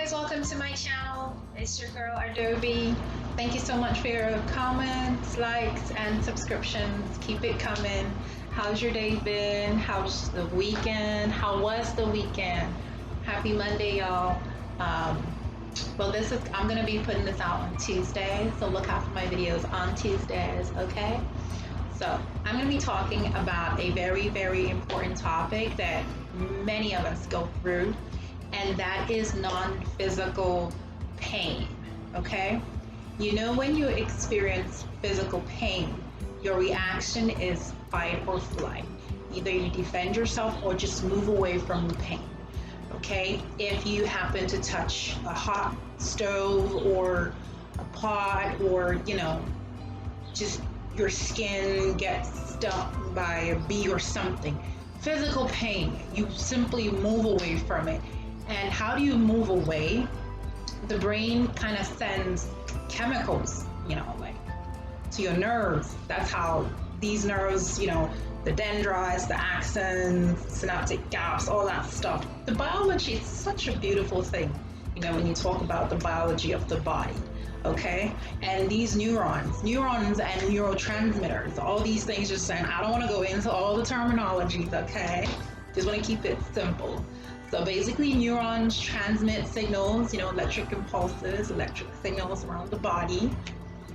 guys, welcome to my channel. It's your girl Adobe. Thank you so much for your comments, likes, and subscriptions. Keep it coming. How's your day been? How's the weekend? How was the weekend? Happy Monday, y'all. I'm gonna be putting this out on Tuesday, so look out for my videos on Tuesdays, okay? So I'm gonna be talking about a very, very important topic that many of us go through, and that is non-physical pain, okay? You know, when you experience physical pain, your reaction is fight or flight. Either you defend yourself or just move away from the pain, okay? If you happen to touch a hot stove or a pot, or, you know, just your skin gets stung by a bee or something, physical pain, you simply move away from it. And how do you move away? The brain kind of sends chemicals, you know, like to your nerves. That's how these nerves, you know, the dendrites, the axons, synaptic gaps, all that stuff. The biology is such a beautiful thing, you know, when you talk about the biology of the body, okay? And these neurons and neurotransmitters, all these things, just saying, I don't want to go into all the terminologies, okay? Just want to keep it simple. So basically, neurons transmit signals, you know, electric impulses, electric signals around the body.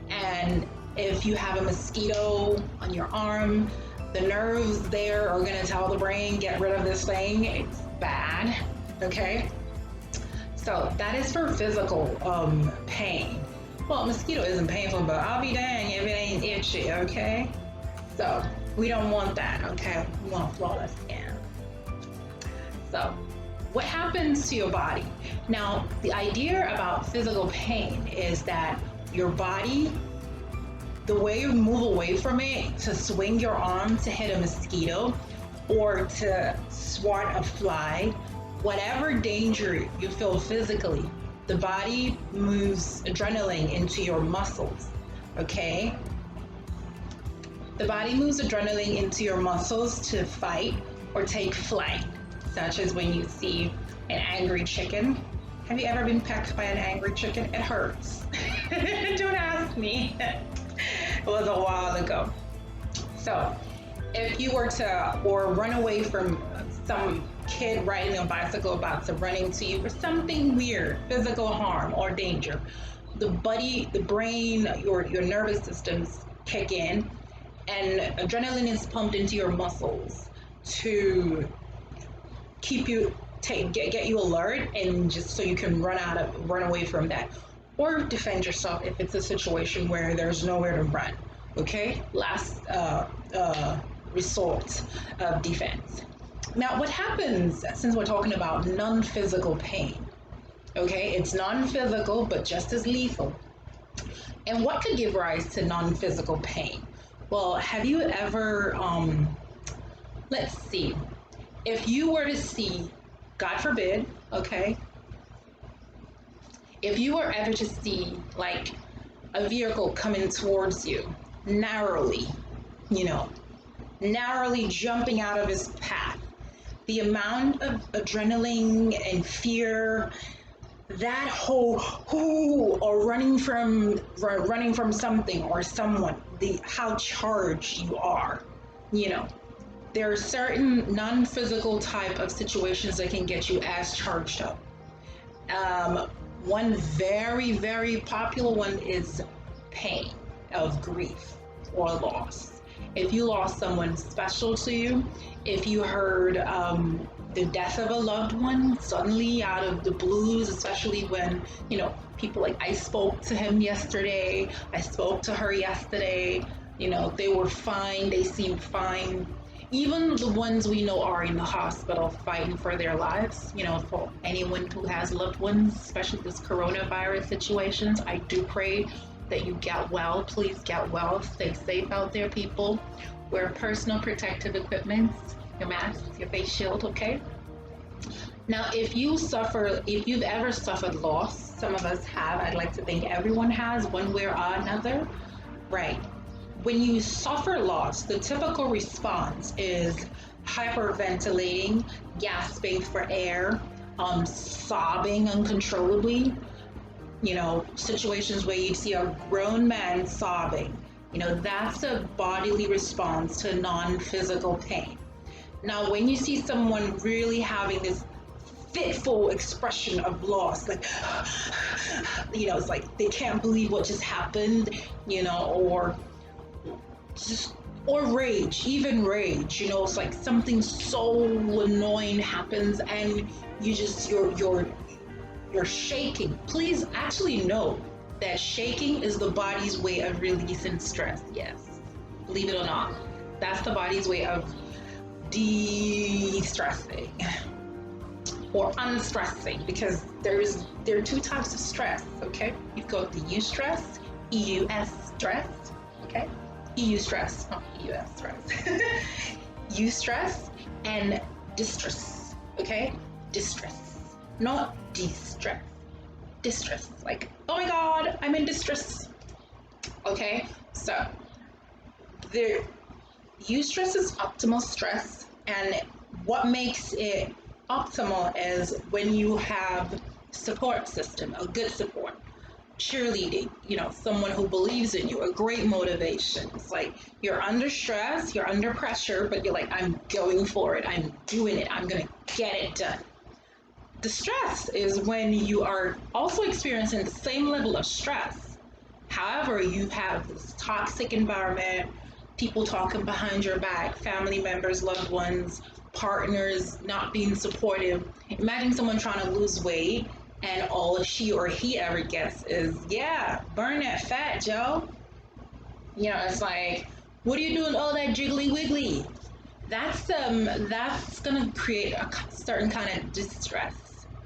And if you have a mosquito on your arm, the nerves there are going to tell the brain, get rid of this thing, it's bad, okay? So that is for physical pain. Well, mosquito isn't painful, but I'll be dang if it ain't itchy, okay? So we don't want that, okay? We want flawless skin. So what happens to your body? Now, the idea about physical pain is that your body, the way you move away from it, to swing your arm to hit a mosquito or to swat a fly, whatever danger you feel physically, the body moves adrenaline into your muscles, okay? The body moves adrenaline into your muscles to fight or take flight, such as when you see an angry chicken. Have you ever been pecked by an angry chicken? It hurts. Don't ask me. It was a while ago. So if you were to, or run away from some kid riding a bicycle about to run into you, or something weird, physical harm or danger, the brain, your nervous systems kick in, and adrenaline is pumped into your muscles to keep you, get you alert, and just so you can run away from that, or defend yourself if it's a situation where there's nowhere to run, okay? Last resort of defense. Now, what happens, since we're talking about non-physical pain, okay? It's non-physical, but just as lethal. And what could give rise to non-physical pain? Well, have you ever, let's see, if you were to see, God forbid, okay, if you were ever to see like a vehicle coming towards you narrowly, you know, narrowly jumping out of his path, the amount of adrenaline and fear, that whole or running from something or someone, how charged you are, you know. There are certain non-physical type of situations that can get you as charged up. One very, very popular one is pain of grief or loss. If you lost someone special to you, if you heard the death of a loved one suddenly out of the blues, especially when, you know, people like, I spoke to him yesterday, I spoke to her yesterday, you know, they were fine, they seemed fine. Even the ones we know are in the hospital fighting for their lives, you know, for anyone who has loved ones, especially this coronavirus situations, I do pray that you get well. Please get well. Stay safe out there, people. Wear personal protective equipment, your mask, your face shield, okay? Now, if you've ever suffered loss, some of us have, I'd like to think everyone has, one way or another, right? When you suffer loss, the typical response is hyperventilating, gasping for air, sobbing uncontrollably, situations where you see a grown man sobbing, that's a bodily response to non-physical pain. Now, when you see someone really having this fitful expression of loss, like, it's like they can't believe what just happened, or rage, even rage, it's like something so annoying happens and you're shaking. Please actually know that shaking is the body's way of releasing stress. Yes, believe it or not, that's the body's way of de-stressing or unstressing, because there are two types of stress. Okay, you've got the eustress, EUS stress. Okay, EU stress, not EUS stress. Eustress and distress. Okay, distress, not de-stress. Distress, like, oh my god, I'm in distress. Okay, so the eustress is optimal stress, and what makes it optimal is when you have support system, a good support, cheerleading, someone who believes in you, a great motivation. It's like you're under stress, you're under pressure, but you're like, I'm going for it, I'm doing it, I'm gonna get it done. Distress is when you are also experiencing the same level of stress. However, you have this toxic environment, people talking behind your back, family members, loved ones, partners not being supportive. Imagine someone trying to lose weight and all she or he ever gets is, yeah, burn that fat, Joe. It's like, what are you doing all that jiggly wiggly? That's gonna create a certain kind of distress.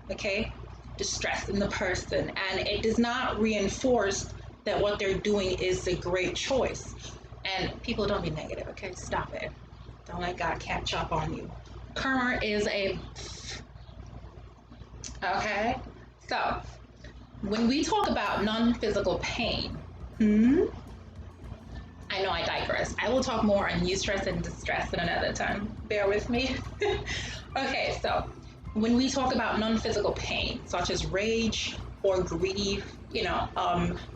Okay, distress in the person, and it does not reinforce that what they're doing is a great choice. And people, don't be negative. Okay, stop it. Don't let God catch up on you. Karma is okay. So when we talk about non-physical pain, I know I digress. I will talk more on eustress and distress in another time. Bear with me. Okay, so when we talk about non-physical pain, such as rage or grief,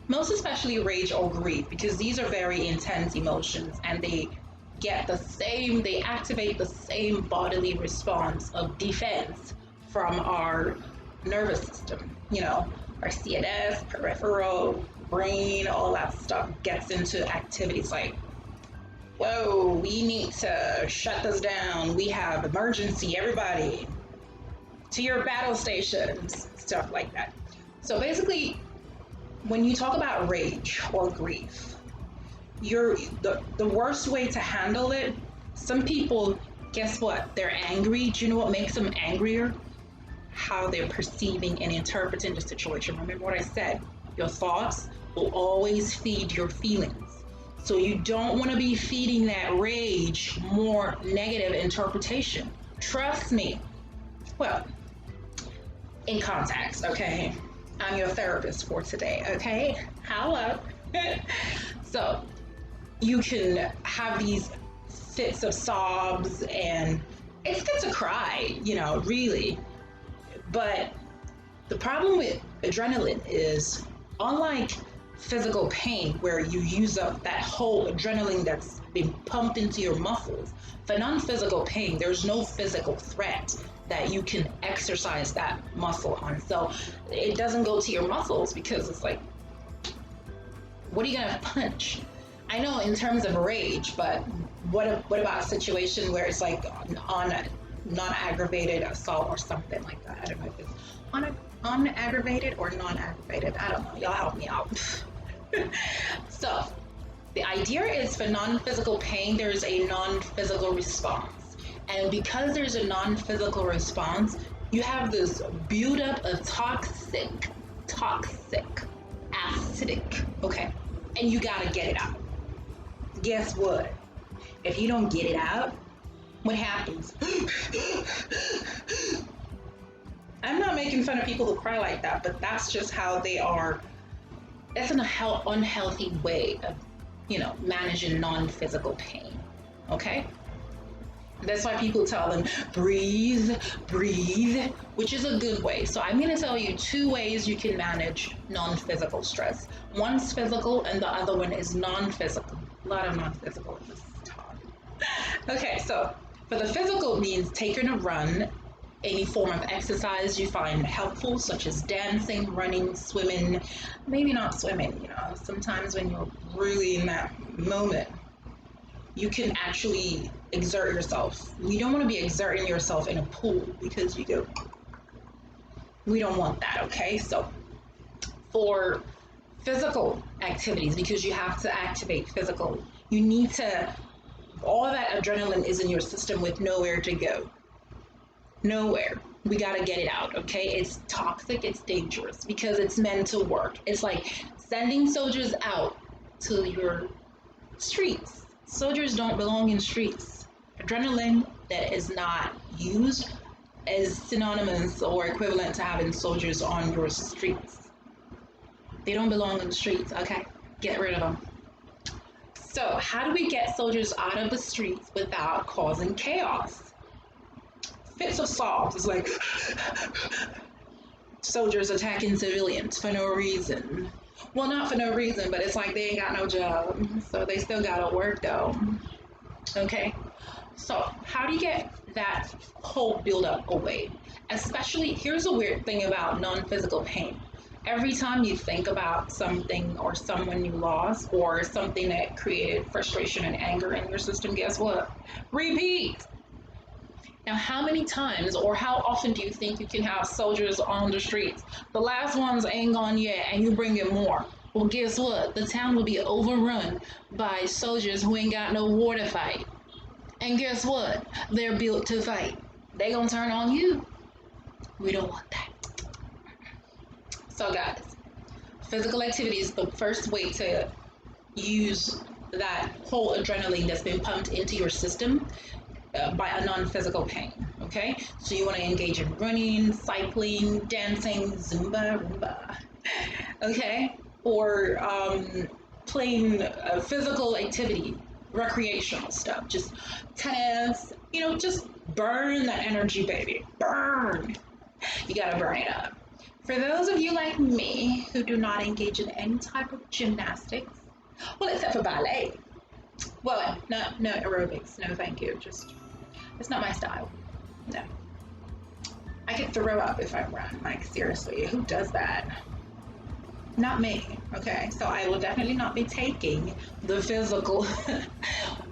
most especially rage or grief, because these are very intense emotions and they activate the same bodily response of defense from our nervous system, our CNS, peripheral, brain, all that stuff gets into activities like, whoa, we need to shut this down. We have emergency, everybody to your battle stations, stuff like that. So basically, when you talk about rage or grief, the worst way to handle it, some people, guess what? They're angry. Do you know what makes them angrier? How they're perceiving and interpreting the situation. Remember what I said, your thoughts will always feed your feelings. So you don't want to be feeding that rage more negative interpretation. Trust me. Well, in context, okay? I'm your therapist for today, okay? Hello. So you can have these fits of sobs, and it's good to cry, really. But the problem with adrenaline is, unlike physical pain where you use up that whole adrenaline that's been pumped into your muscles, for non-physical pain, there's no physical threat that you can exercise that muscle on. So it doesn't go to your muscles, because it's like, what are you gonna punch? I know in terms of rage, but what about a situation where it's like on a non-aggravated assault or something like that? I don't know if it's unaggravated or non-aggravated. I don't know. Y'all help me out. So the idea is, for non-physical pain, there's a non-physical response. And because there's a non-physical response, you have this buildup of toxic, acidic, okay? And you gotta get it out. Guess what? If you don't get it out, what happens? I'm not making fun of people who cry like that, but that's just how they are. That's an unhealthy way of, managing non-physical pain, okay? That's why people tell them, breathe, breathe, which is a good way. So I'm going to tell you 2 ways you can manage non-physical stress. One's physical and the other one is non-physical. A lot of non-physical in this talk. Okay, so for the physical means taking a run, any form of exercise you find helpful, such as dancing, running, swimming, maybe not swimming, sometimes when you're really in that moment, you can actually exert yourself. You don't want to be exerting yourself in a pool because we don't want that, okay? So for physical activities, because you have to activate physical, you need to, all that adrenaline is in your system with nowhere to go. Nowhere. We got to get it out, okay? It's toxic, it's dangerous because it's meant to work. It's like sending soldiers out to your streets. Soldiers don't belong in streets. Adrenaline that is not used is synonymous or equivalent to having soldiers on your streets. They don't belong in the streets, okay? Get rid of them. So, how do we get soldiers out of the streets without causing chaos? Fits of sobs is like soldiers attacking civilians for no reason. Well, not for no reason, but it's like they ain't got no job, so they still gotta work though. Okay, so how do you get that whole buildup away? Especially, here's a weird thing about non-physical pain. Every time you think about something or someone you lost or something that created frustration and anger in your system, guess what? Repeat. Now, how many times or how often do you think you can have soldiers on the streets? The last ones ain't gone yet, and you bring in more. Well, guess what? The town will be overrun by soldiers who ain't got no war to fight. And guess what? They're built to fight. They gonna turn on you. We don't want that. So, guys, physical activity is the first way to use that whole adrenaline that's been pumped into your system by a non-physical pain, okay? So you want to engage in running, cycling, dancing, Zumba, okay? Or playing physical activity, recreational stuff, just tennis, just burn that energy, baby, burn. You gotta burn it up. For those of you like me who do not engage in any type of gymnastics, well, except for ballet, well, no aerobics, no thank you, it's not my style, no. I could throw up if I run, like seriously, who does that? Not me, okay? So I will definitely not be taking the physical,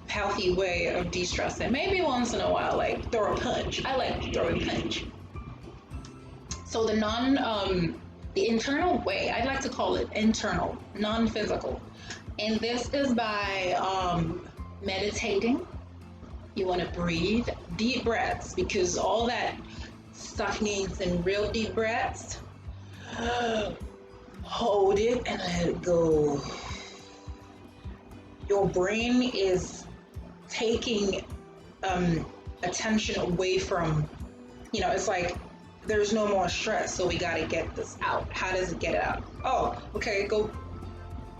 healthy way of de-stressing. Maybe once in a while, like throw a punch. I like throwing punch. So the internal way, I'd like to call it internal, non-physical. And this is by meditating. You want to breathe, deep breaths, because all that stuff needs in real deep breaths. Hold it and let it go. Your brain is taking attention away from, it's like there's no more stress, so we got to get this out. How does it get it out? Oh, okay, go.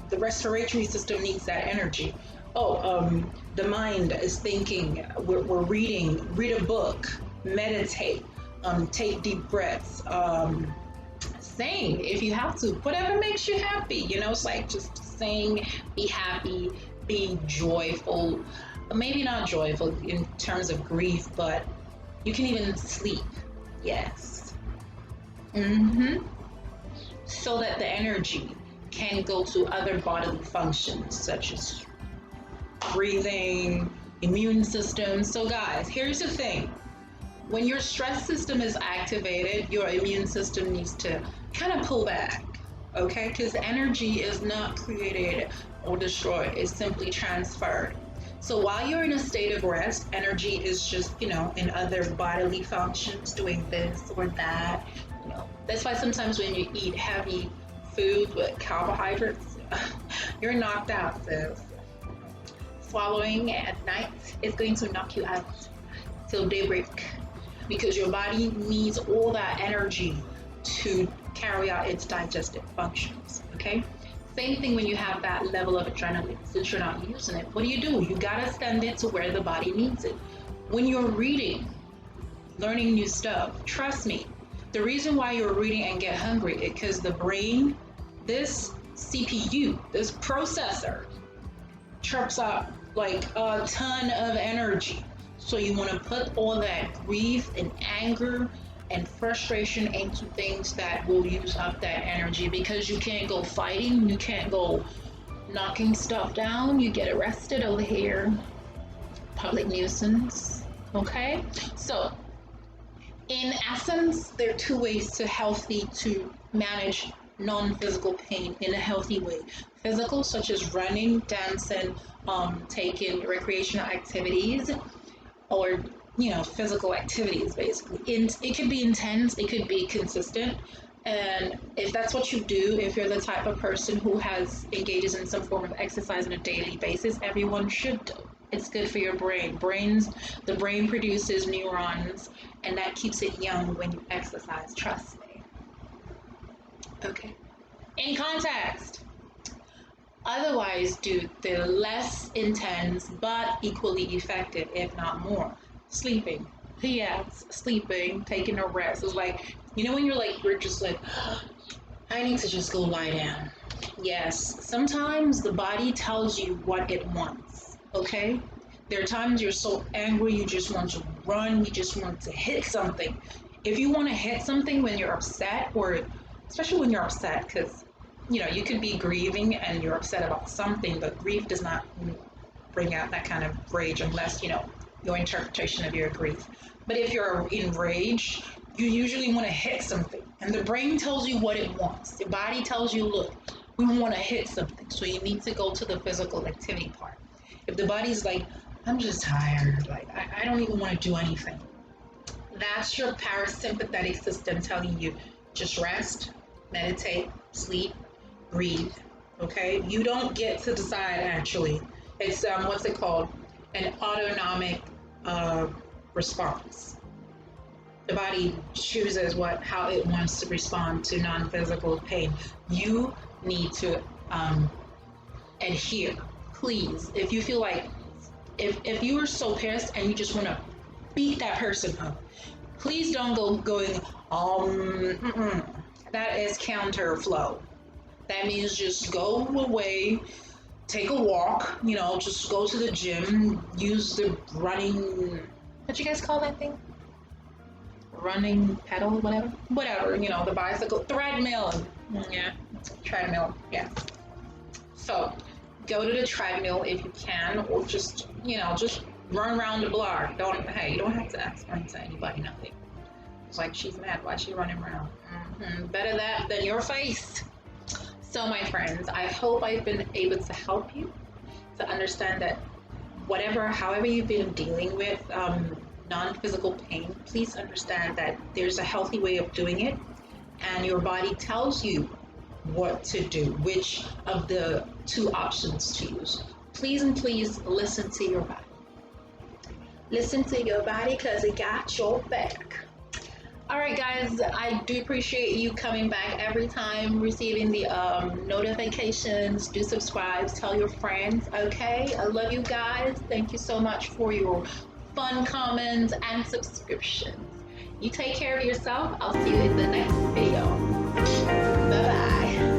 The respiratory system needs that energy. The mind is thinking. We're reading. Read a book. Meditate. Take deep breaths. Sing if you have to. Whatever makes you happy. It's like just sing. Be happy. Be joyful. Maybe not joyful in terms of grief, but you can even sleep. Yes. So that the energy can go to other bodily functions such as breathing, immune system. So guys, here's the thing. When your stress system is activated, your immune system needs to kind of pull back, okay? Because energy is not created or destroyed, it's simply transferred. So while you're in a state of rest, energy is just, in other bodily functions, doing this or that. That's why sometimes when you eat heavy food with carbohydrates, you're knocked out, sis. Swallowing at night is going to knock you out till daybreak because your body needs all that energy to carry out its digestive functions, okay? Same thing when you have that level of adrenaline. Since you're not using it, what do? You gotta send it to where the body needs it. When you're reading, learning new stuff, trust me, the reason why you're reading and get hungry is because the brain, this CPU, this processor, chirps out like a ton of energy. So you want to put all that grief and anger and frustration into things that will use up that energy, because you can't go fighting, you can't go knocking stuff down, you get arrested over here. Public nuisance. Okay? So in essence, there are two ways to manage non-physical pain in a healthy way. Physical, such as running, dancing, taking recreational activities, or physical activities basically. It could be intense, it could be consistent. And if that's what you do, if you're the type of person who engages in some form of exercise on a daily basis, everyone should do. It's good for your brain. The brain produces neurons, and that keeps it young when you exercise, trust me. Okay. In context. Otherwise, dude, they're less intense but equally effective, if not more. Sleeping. Yes, sleeping, taking a rest. It's like, when you're just like, I need to just go lie down. Yes, sometimes the body tells you what it wants, okay? There are times you're so angry, you just want to run, you just want to hit something. If you want to hit something when you're upset, or especially when you're upset, because you could be grieving and you're upset about something, but grief does not bring out that kind of rage unless, your interpretation of your grief. But if you're enraged, you usually want to hit something. And the brain tells you what it wants. Your body tells you, look, we want to hit something. So you need to go to the physical activity part. If the body's like, I'm just tired, like, I don't even want to do anything, that's your parasympathetic system telling you, just rest, meditate, sleep, breathe, okay? You don't get to decide, actually. It's, what's it called? An autonomic response. The body chooses how it wants to respond to non-physical pain. You need to adhere, please. If you feel like, if you are so pissed and you just want to beat that person up, please don't go going, that is counter flow. That means just go away, take a walk, just go to the gym, use the running, what you guys call that thing? Running pedal, whatever, the bicycle, treadmill, treadmill, yeah. So go to the treadmill if you can, or just run around the block. You don't have to explain to anybody nothing. It's like, she's mad, why is she running around? Better that than your face. So my friends, I hope I've been able to help you to understand that however you've been dealing with non-physical pain, please understand that there's a healthy way of doing it, and your body tells you what to do, which of the two options to use. Please and please listen to your body. Listen to your body, because it got your back. All right, guys, I do appreciate you coming back every time, receiving the notifications. Do subscribe, tell your friends, okay? I love you guys. Thank you so much for your fun comments and subscriptions. You take care of yourself. I'll see you in the next video. Bye-bye.